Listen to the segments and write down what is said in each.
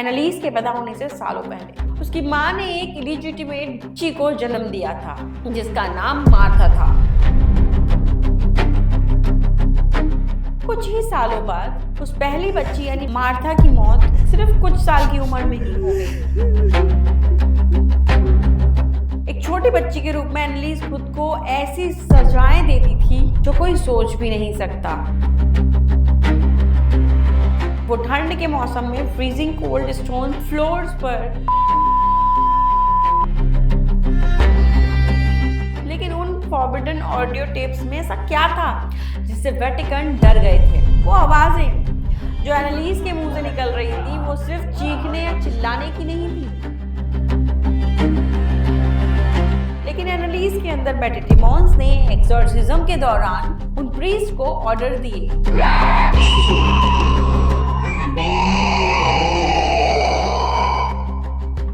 एनालिस के पैदा होने से सालों पहले। उसकी माँ ने एक इलीजिटिमेट बच्ची को जन्म दिया था जिसका नाम मार्था था। कुछ ही सालों बाद उस पहली बच्ची यानी मार्था की मौत सिर्फ कुछ साल की उम्र में ही हो गई। एक छोटी बच्ची के रूप में एनालिस खुद को ऐसी सजाएं देती थी जो कोई सोच भी नहीं सकता। वो ठंड के मौसम में फ्रीजिंग कोल्ड स्टोन फ्लोर्स पर, लेकिन उन फॉरबिडन ऑडियो टेप्स में ऐसा क्या था जिससे वेटिकन डर गए थे? वो आवाजें जो एनालिस के मुंह से निकल रही थी वो सिर्फ चीखने या चिल्लाने की नहीं थी, लेकिन एनालिस के अंदर बैठे डिमॉन्स ने एक्सोर्सिज्म के दौरान उन प्रीस्ट को ऑर्डर दिए।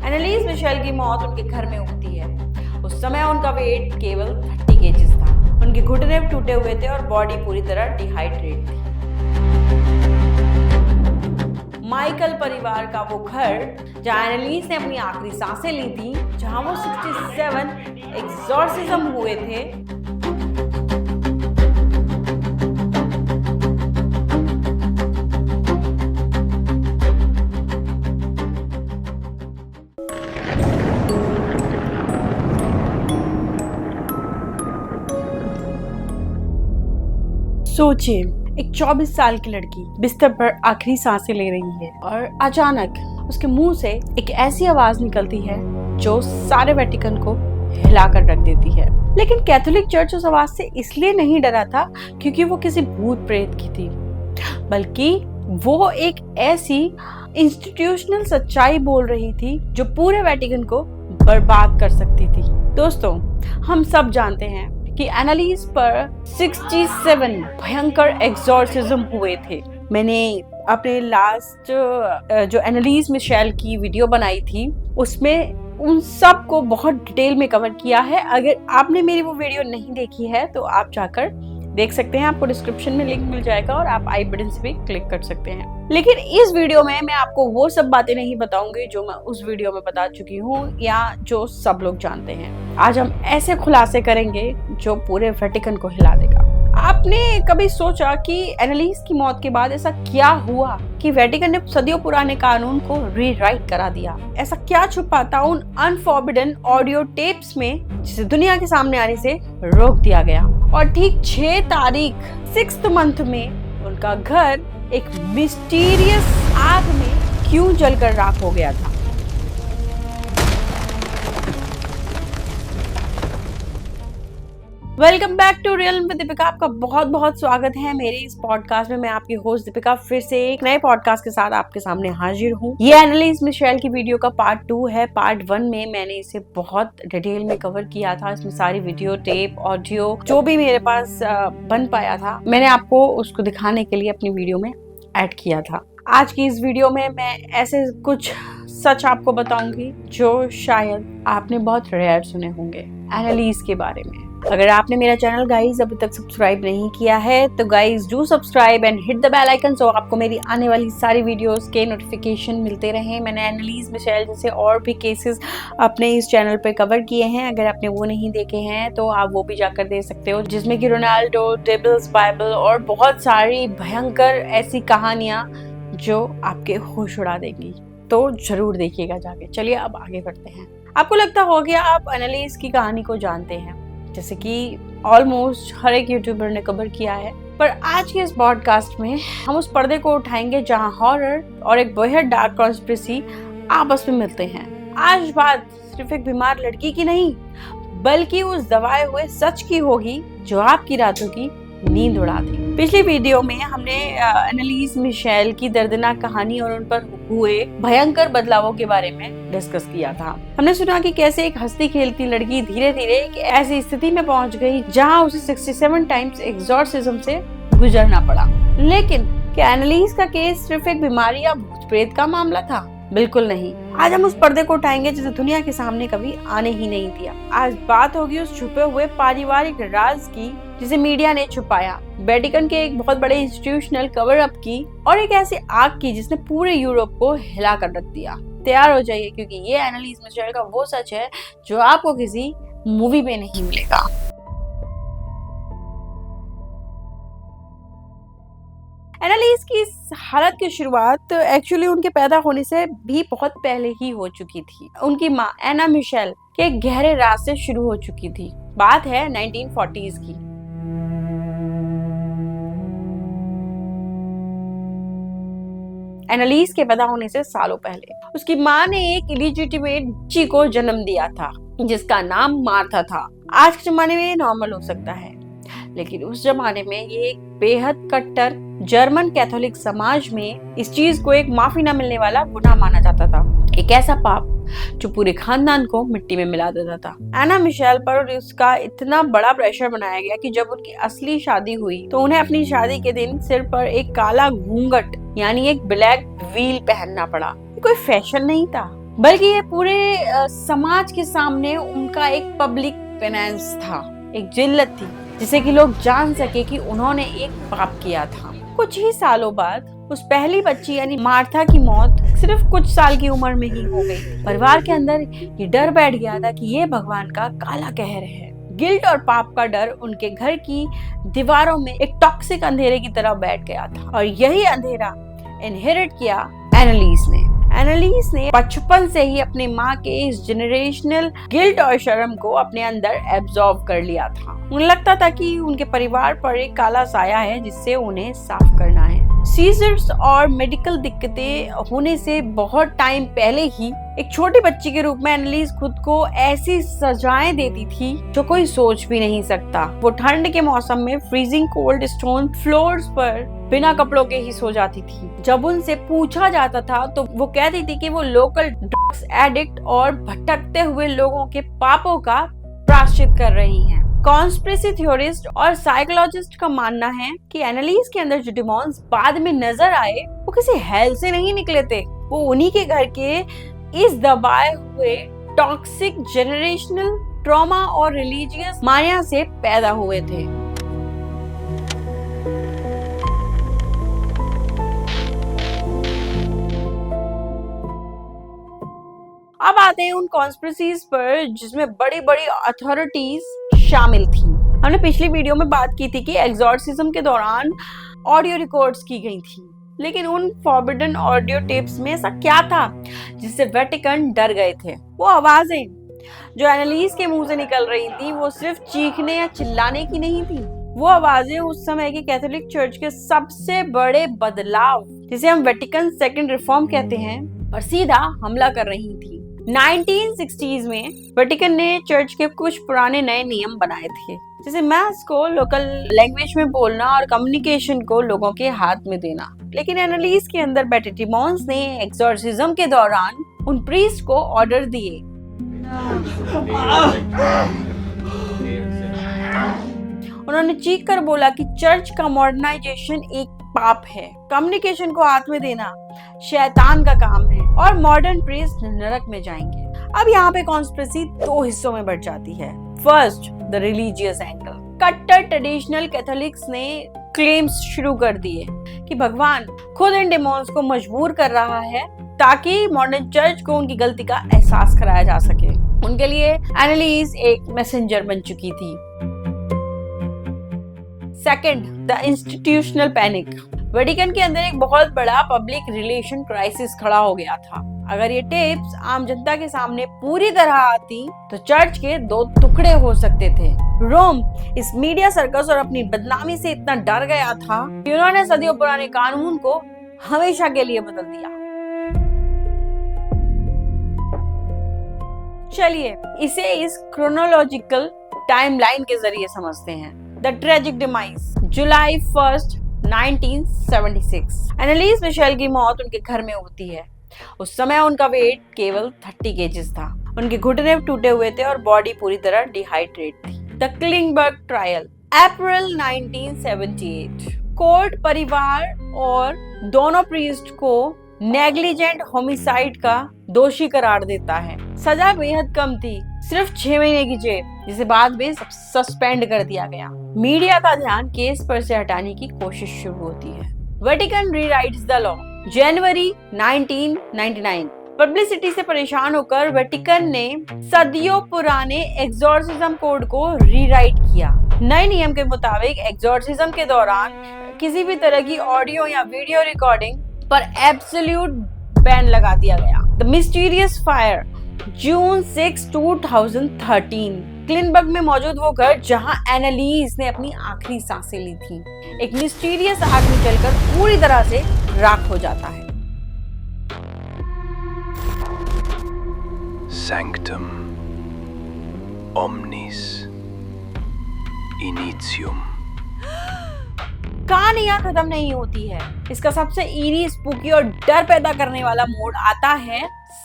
एनालिस मिशेल की मौत उनके घर में होती है। उस समय उनका वेट केवल 30 केजीज था। उनके घुटने टूटे हुए थे और बॉडी पूरी तरह डिहाइड्रेट थी। माइकल परिवार का वो घर जहां एनालिस ने अपनी आखिरी सांसें ली थी, जहां वो 67 एक्सोर्सिज्म हुए थे, सोचिए एक 24 साल की लड़की बिस्तर पर आखिरी सांसें ले रही है और अचानक उसके मुंह से एक ऐसी आवाज निकलती है जो सारे वेटिकन को हिलाकर रख देती है। लेकिन कैथोलिक चर्च उस आवाज से इसलिए नहीं डरा था क्योंकि वो किसी भूत प्रेत की थी, बल्कि वो एक ऐसी इंस्टीट्यूशनल सच्चाई बोल रही थी जो पूरे वेटिकन को बर्बाद कर सकती थी। दोस्तों, हम सब जानते हैं कि एनालिस पर 67 भयंकर एक्सोर्सिज्म हुए थे। मैंने अपने लास्ट जो एनालिस मिशेल की वीडियो बनाई थी उसमें उन सब को बहुत डिटेल में कवर किया है। अगर आपने मेरी वो वीडियो नहीं देखी है तो आप जाकर देख सकते हैं, आपको डिस्क्रिप्शन में लिंक मिल जाएगा और आप आई बटन से भी क्लिक कर सकते हैं। लेकिन इस वीडियो में मैं आपको वो सब बातें नहीं बताऊंगी जो मैं उस वीडियो में बता चुकी हूँ या जो सब लोग जानते हैं। आज हम ऐसे खुलासे करेंगे जो पूरे वेटिकन को हिला देगा। आपने कभी सोचा कि एनालिस की मौत के बाद ऐसा क्या हुआ कि वेटिकन ने सदियों पुराने कानून को रीराइट करा दिया? ऐसा क्या छुपा था उन अनफॉरबिडन ऑडियो टेप्स में जिसे दुनिया के सामने आने से रोक दिया गया? और ठीक 6 तारीख 6th मंथ में उनका घर एक मिस्टीरियस आग में क्यों जलकर राख हो गया था? Welcome back to real with Deepika. आपका बहुत बहुत स्वागत है मेरे इस पॉडकास्ट में। मैं आपकी होस्ट दीपिका फिर से एक नए पॉडकास्ट के साथ आपके सामने हाजिर हूँ। ये एनालिस मिशेल की वीडियो का पार्ट 2 है। पार्ट 1 में मैंने इसे बहुत डिटेल में कवर किया था। इसमें सारी वीडियो टेप ऑडियो जो भी मेरे पास बन पाया था मैंने आपको उसको दिखाने के लिए अपनी वीडियो में ऐड किया था। आज की इस वीडियो में मैं ऐसे कुछ सच आपको बताऊंगी जो शायद आपने बहुत रेयर सुने होंगे एनालिस के बारे में। अगर आपने मेरा चैनल गाइज अभी तक सब्सक्राइब नहीं किया है तो guys do subscribe and hit the bell icon so आपको मेरी आने वाली सारी वीडियोस के नोटिफिकेशन मिलते रहें। मैंने एनालिस मिशेल जैसे और भी केसेस अपने इस चैनल पे कवर किए हैं। अगर आपने वो नहीं देखे हैं तो आप वो भी जाकर देख सकते हो, जिसमें कि रोनाल्डो, डेविल्स बाइबल और बहुत सारी भयंकर ऐसी कहानियां जो आपके होश उड़ा देंगी। तो जरूर देखिएगा जाके। चलिए अब आगे बढ़ते हैं। आपको लगता होगा आप एनालिस की कहानी को जानते हैं, जैसे कि ऑलमोस्ट हर एक यूट्यूबर ने कवर किया है, पर आज के इस पॉडकास्ट में हम उस पर्दे को उठाएंगे जहां हॉरर और एक बेहद डार्क कॉन्स्पिरेसी आपस में मिलते हैं। आज बात सिर्फ एक बीमार लड़की की नहीं बल्कि उस दबाए हुए सच की होगी जो आपकी रातों की नींद उड़ा दी। पिछली वीडियो में हमने एनालिस मिशेल की दर्दनाक कहानी और उन पर हुए भयंकर बदलावों के बारे में डिस्कस किया था। हमने सुना कि कैसे एक हंसती खेलती लड़की धीरे धीरे एक ऐसी स्थिति में पहुंच गई जहां उसे 67 टाइम्स एक्सोर्सिज्म से गुजरना पड़ा। लेकिन क्या एनालिस का केस सिर्फ एक बीमारी या भूत प्रेत का मामला था? बिल्कुल नहीं। आज हम उस पर्दे को उठाएंगे जिसे दुनिया के सामने कभी आने ही नहीं दिया। आज बात होगी उस छुपे हुए पारिवारिक राज की जिसे मीडिया ने छुपाया, वेटिकन के एक बहुत बड़े इंस्टीट्यूशनल कवर अप की, और एक ऐसी आग की जिसने पूरे यूरोप को हिला कर रख दिया। तैयार हो जाइए, क्योंकि ये एनालिस मिशेल का वो सच है जो आपको किसी मूवी में नहीं मिलेगा। एनालिस की इस हालत की शुरुआत एक्चुअली उनके पैदा होने से भी बहुत पहले ही हो चुकी थी। उनकी माँ एना मिशेल के गहरे राज से शुरू हो चुकी थी। बात है 1940s की। एनालिस के पैदा होने से सालों पहले उसकी माँ ने एक इलिजिटिमेट बच्ची को जन्म दिया था जिसका नाम मार्था था। आज के जमाने में ये नॉर्मल हो सकता है, लेकिन उस जमाने में ये एक बेहद कट्टर जर्मन कैथोलिक समाज में इस चीज को एक माफी न मिलने वाला गुनाह माना जाता था, एक ऐसा पाप जो पूरे खानदान को मिट्टी में मिला देता था। एना मिशेल पर उसका इतना बड़ा प्रेशर बनाया गया कि जब उनकी असली शादी हुई तो उन्हें अपनी शादी के दिन सिर पर एक काला घूंघट यानी एक ब्लैक व्हील पहनना पड़ा। कोई फैशन नहीं था, बल्कि ये पूरे समाज के सामने उनका एक पब्लिक पेनेंस था, एक जिल्लत थी जिसे कि लोग जान सके कि उन्होंने एक पाप किया था। कुछ ही सालों बाद उस पहली बच्ची यानी मार्था की मौत सिर्फ कुछ साल की उम्र में ही हो गई। परिवार के अंदर ये डर बैठ गया था कि ये भगवान का काला कहर है। गिल्ट और पाप का डर उनके घर की दीवारों में एक टॉक्सिक अंधेरे की तरह बैठ गया था, और यही अंधेरा इनहेरिट किया एनालिस ने। एनालिस ने बचपन से ही अपनी माँ के इस जनरेशनल गिल्ट और शर्म को अपने अंदर एब्जॉर्ब कर लिया था। उन्हें लगता था कि उनके परिवार पर एक काला साया है जिससे उन्हें साफ करना है। सीजर्स और मेडिकल दिक्कतें होने से बहुत टाइम पहले ही एक छोटी बच्ची के रूप में एनालिस खुद को ऐसी सजाएं देती थी जो कोई सोच भी नहीं सकता। वो ठंड के मौसम में फ्रीजिंग कोल्ड स्टोन फ्लोर्स पर बिना कपड़ों के ही सो जाती थी। जब उनसे पूछा जाता था तो वो कहती थी कि वो लोकल ड्रग्स एडिक्ट और भटकते हुए लोगों के पापों का प्रायश्चित कर रही हैं। कॉन्स्पिरेसी थ्योरिस्ट और साइकोलॉजिस्ट का मानना है कि एनालिस के अंदर जो डिमॉन्स बाद में नजर आए वो किसी हेल से नहीं निकले थे, वो उन्हीं के घर के इस दबाए हुए टॉक्सिक जेनरेशनल ट्रॉमा और रिलीजियस माया से पैदा हुए थे। अब आते हैं उन कॉन्स्पिरेसीज पर जिसमें बड़ी बड़ी अथॉरिटीज शामिल थी। हमने पिछली वीडियो में बात की थी कि एग्जॉर्सिज्म के दौरान ऑडियो रिकॉर्ड्स की गई थी, लेकिन उन फॉरबिडन ऑडियो टेप्स में ऐसा क्या था जिससे वेटिकन डर गए थे? वो आवाजें जो एनालिस के मुंह से निकल रही थी वो सिर्फ चीखने या चिल्लाने की नहीं थी। वो आवाजें उस समय की कैथोलिक चर्च के सबसे बड़े बदलाव, जिसे हम वेटिकन सेकंड रिफॉर्म कहते हैं, पर सीधा हमला कर रही थी। 1960s में वेटिकन ने चर्च के कुछ पुराने नए नियम बनाए थे, जैसे मैस को लोकल लैंग्वेज में बोलना और कम्युनिकेशन को लोगों के हाथ में देना। लेकिन एनालिस के अंदर बैठे डिमॉन्स ने एक्सॉर्सिज्म के दौरान उन प्रीस्ट को ऑर्डर दिए। उन्होंने चीख कर बोला कि चर्च का मॉडर्नाइजेशन एक पाप है, कम्युनिकेशन को हाथ में देना शैतान का काम है और मॉडर्न प्रीस्ट नरक में जाएंगे। अब यहाँ पे कॉन्स्पिरेसी दो हिस्सों में बढ़ जाती है। First, the religious angle. कट्टर ट्रेडिशनल कैथोलिक्स ने क्लेम्स शुरू कर दिए कि भगवान खुद इन डिमॉन्स को मजबूर कर रहा है ताकि मॉडर्न चर्च को उनकी गलती का एहसास कराया जा सके। उनके लिए एनालिस एक मैसेंजर बन चुकी थी। Second, the institutional panic. Vatican के अंदर एक बहुत बड़ा पब्लिक रिलेशन क्राइसिस खड़ा हो गया था। अगर ये टेप्स आम जनता के सामने पूरी तरह आती तो चर्च के दो टुकड़े हो सकते थे। रोम इस मीडिया सर्कस और अपनी बदनामी से इतना डर गया था कि उन्होंने सदियों पुराने कानून को हमेशा के लिए बदल दिया। चलिए इसे इस क्रोनोलॉजिकल टाइमलाइन के जरिए समझते हैं। द ट्रेजिक डिमाइस, जुलाई 1, 1976। एनालिस मिशेल की मौत उनके घर में होती है। उस समय उनका वेट केवल 30 केजीज था। उनके घुटने टूटे हुए थे और बॉडी पूरी तरह डिहाइड्रेट थी। The Klingberg trial, April 1978। Court परिवार और दोनों प्रीस्ट को नेग्लिजेंट होमिसाइड का दोषी करार देता है। सजा बेहद कम थी, सिर्फ 6 महीने की जेल, जिसे बाद में सस्पेंड कर दिया गया। मीडिया का ध्यान केस पर से हटाने की कोशिश शुरू होती है। Vatican rewrites the law. January 1999। Publicity से परेशान होकर वेटिकन ने सदियों पुराने एक्सॉर्सिज्म कोड को रीराइट किया। नए नियम के मुताबिक एक्सॉर्सिज्म के दौरान किसी भी तरह की ऑडियो या वीडियो रिकॉर्डिंग पर एब्सोल्यूट बैन लगा दिया गया। The mysterious fire. June 6, 2013। Klingberg में मौजूद वो घर जहां एनालीज ने अपनी आखिरी सांसें ली थी, एक मिस्टीरियस आग में जलकर पूरी तरह से राख हो जाता है। Sanctum omnis initium। कहानी यहाँ खत्म नहीं होती है। इसका सबसे ईरी, स्पूकी और डर पैदा करने वाला मोड आता है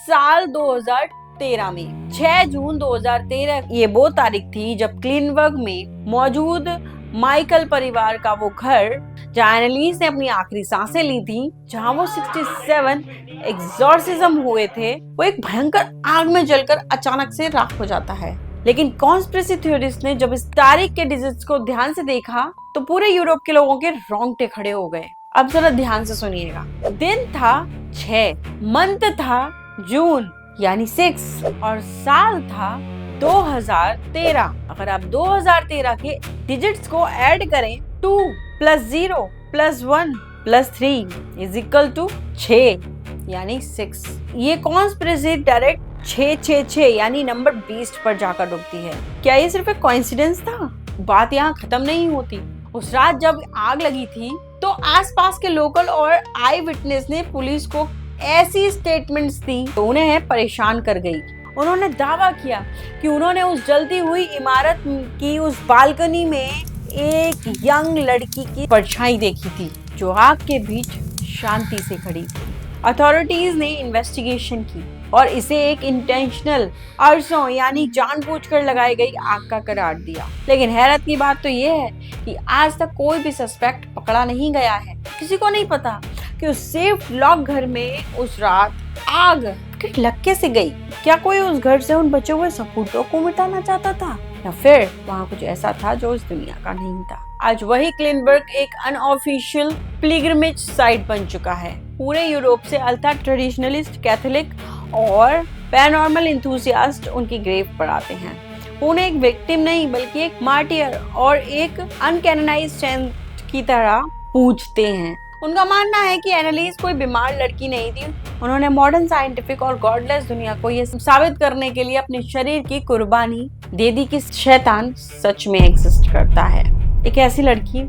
साल 2013 में। 6 जून 2013 ये वो तारीख थी जब क्लिनबर्ग में मौजूद माइकल परिवार का वो घर जहाँ एनालीज ने अपनी आखिरी सांसें ली थी, जहाँ वो 67 एक्सॉर्सिज्म हुए थे, वो एक भयंकर आग में जलकर अचानक से राख हो जाता है। लेकिन कॉन्स्पिरेसी थ्योरिस्ट ने जब इस तारीख के डिजिट्स को ध्यान से देखा तो पूरे यूरोप के लोगों के रोंगटे खड़े हो गए। अब जरा ध्यान से सुनिएगा। दिन था 6, मंथ था जून यानी 6 और साल था 2013। अगर आप 2013 के डिजिट्स को ऐड करें 2 + 0 + 1 + 3 इज इक्वल टू 6 यानी 6। ये कॉन्स्पिरेसी डायरेक्ट 666 यानी नंबर 20 पर जाकर रुकती है। क्या ये सिर्फ एक कोइंसिडेंस था? बात यहाँ खत्म नहीं होती। उस रात जब आग लगी थी तो आसपास के लोकल और आई विटनेस ने पुलिस को ऐसी स्टेटमेंट्स दी तो उन्हें परेशान कर गई। उन्होंने दावा किया कि उन्होंने उस जलती हुई इमारत की उस बालकनी में एक यंग लड़की की परछाई देखी थी जो आग के बीच शांति से खड़ी थी। अथॉरिटीज ने इन्वेस्टिगेशन की और इसे एक इंटेंशनल अरसों यानी जानबूझकर लगाई गई आग का करार दिया। लेकिन हैरत की बात तो ये है कि आज तक कोई भी सस्पेक्ट पकड़ा नहीं गया है। किसी को नहीं पता कि उस सेफ लॉक घर में उस रात आग लग कैसे गई। क्या कोई उस घर से उन बचे हुए सबूतों को मिटाना चाहता था या फिर वहाँ कुछ ऐसा था जो इस दुनिया का नहीं था। आज वही क्लिनबर्ग एक अनऑफिशियल पिलग्रिमेज साइट बन चुका है। पूरे यूरोप से अल्ट्रा ट्रेडिशनलिस्ट, कैथोलिक और पैरानॉर्मल एंथुसियास्ट उनकी ग्रेव पर आते हैं। उन्हें एक विक्टिम नहीं बल्कि एक मार्टियर और एक अनकैनोनाइज्ड सेंट की तरह पूजते हैं। उनका मानना है कि एनालीज कोई बीमार लड़की नहीं थी। उन्होंने मॉडर्न साइंटिफिक और गॉडलेस दुनिया को यह साबित करने के लिए अपने शरीर की कुर्बानी दे दी कि शैतान सच में एग्जिस्ट करता है। एक ऐसी लड़की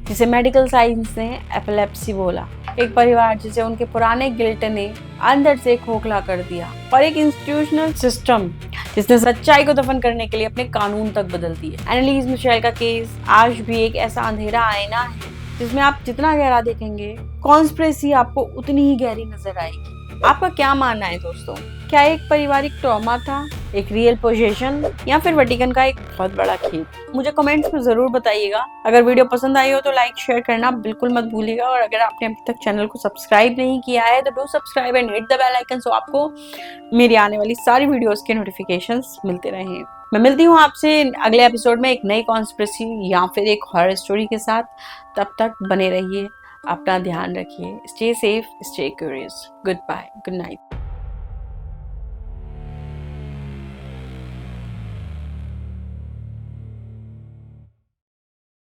जिसे मेडिकल साइंस ने एपिलेप्सी बोला, एक परिवार जिसे उनके पुराने गिल्ट ने अंदर से खोखला कर दिया और एक इंस्टीट्यूशनल सिस्टम जिसने सच्चाई को दफन करने के लिए अपने कानून तक बदल दिए। एनालीज मिशेल का केस आज भी एक ऐसा अंधेरा आईना है जिसमें आप जितना गहरा देखेंगे कॉन्स्पिरेसी आपको उतनी ही गहरी नजर आएगी। आपका क्या मानना है दोस्तों? क्या एक पारिवारिक ट्रॉमा था, एक रियल पोजेशन या फिर वेटिकन का एक बहुत बड़ा खेल? मुझे कमेंट्स में जरूर बताइएगा। अगर वीडियो पसंद आई हो तो लाइक शेयर करना बिल्कुल मत भूलिएगा और अगर आपने अभी तक चैनल को सब्सक्राइब नहीं किया है तो do subscribe and hit the bell icon so आपको मेरी आने वाली सारी वीडियोस के नोटिफिकेशंस मिलते रहें। मैं मिलती हूँ आपसे अगले एपिसोड में एक नई कॉन्स्पिरेसी या फिर एक हॉरर स्टोरी के साथ। तब तक बने रहिए, अपना ध्यान रखिए, stay safe, stay curious. Goodbye, good night.